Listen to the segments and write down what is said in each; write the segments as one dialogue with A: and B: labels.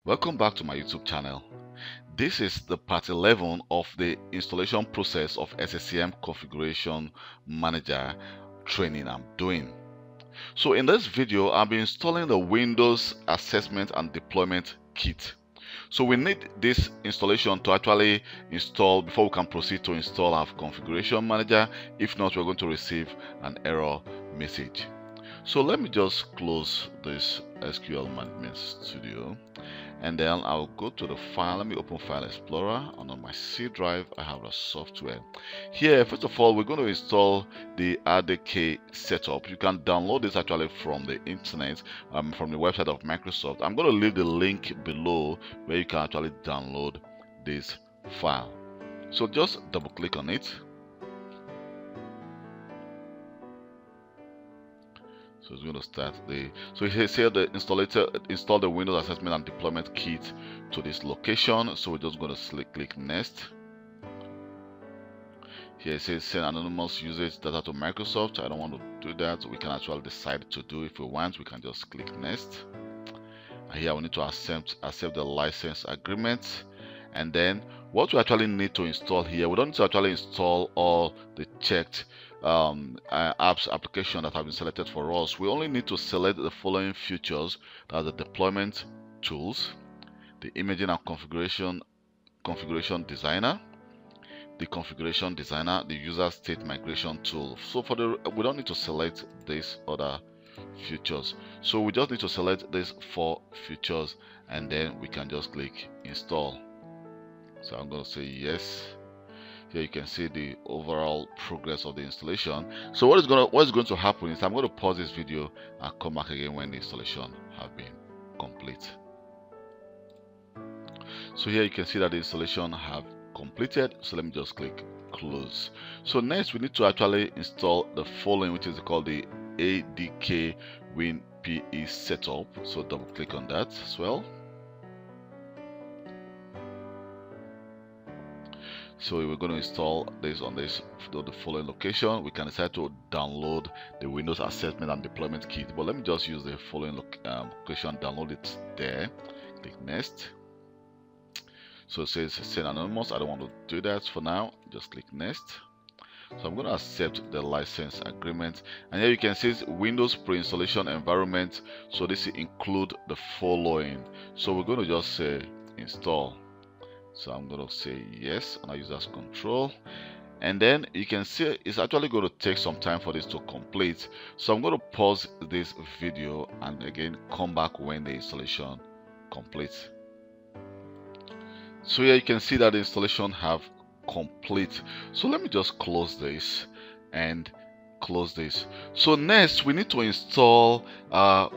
A: Welcome back to my YouTube channel. This is the part 11 of the installation process of SCCM Configuration Manager training I'm doing. So in this video, I'll be installing the Windows Assessment and Deployment Kit. So we need this installation to actually install before we can proceed to install our Configuration Manager. If not, we're going to receive an error message. So let me just close this SQL Management Studio, and then I'll go to the file. Let me open File Explorer, and on my C drive I have the software. Here, first of all, we're going to install the ADK setup. You can download this actually from the internet, from the website of Microsoft. I'm going to leave the link below where you can actually download this file. So just double click on it. So it's going to start so it says here the install the Windows Assessment and Deployment Kit to this location. So we're just going to click Next. Here it says send anonymous usage data to Microsoft. I don't want to do that. We can actually decide to do if we want. We can just click Next. And here we need to accept the license agreement. And then what we actually need to install here, we don't need to actually install all the checked apps application that have been selected for us. We only need to select the following features: that's the deployment tools, the imaging and configuration designer, the user state migration tool. So we don't need to select these other features. So we just need to select these 4 features, and then we can just click install. So I'm going to say yes. Here you can see the overall progress of the installation. So what is going to happen is I'm going to pause this video and come back again when the installation have been complete. So here you can see that the installation have completed. So let me just click close. So next we need to actually install the following, which is called the ADK WinPE setup. So double click on that as well. So we're going to install this on the following location. We can decide to download the Windows Assessment and Deployment Kit, but let me just use the following location, download it there. Click Next. So it says send anonymous. I don't want to do that for now. Just click Next. So I'm going to accept the license agreement, and here you can see Windows pre-installation environment. So this include the following. So we're going to just say install. So I'm going to say yes, and I use as control. And then you can see it's actually going to take some time for this to complete. So I'm going to pause this video and again come back when the installation completes. So here you can see that the installation have complete. So let me just close this and close this. So next we need to install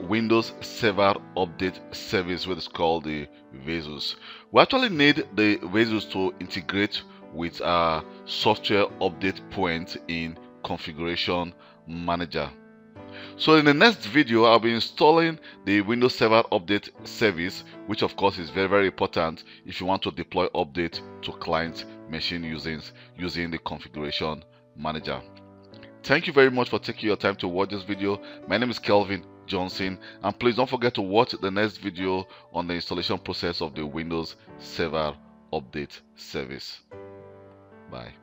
A: Windows Server Update Service, which is called the VSUS. We actually need the VSUS to integrate with our software update point in Configuration Manager. So in the next video I'll be installing the Windows Server Update Service, which of course is very important if you want to deploy update to client machine using the Configuration Manager. Thank you very much for taking your time to watch this video. My name is Kelvin Johnson, and please don't forget to watch the next video on the installation process of the Windows Server Update Service. Bye.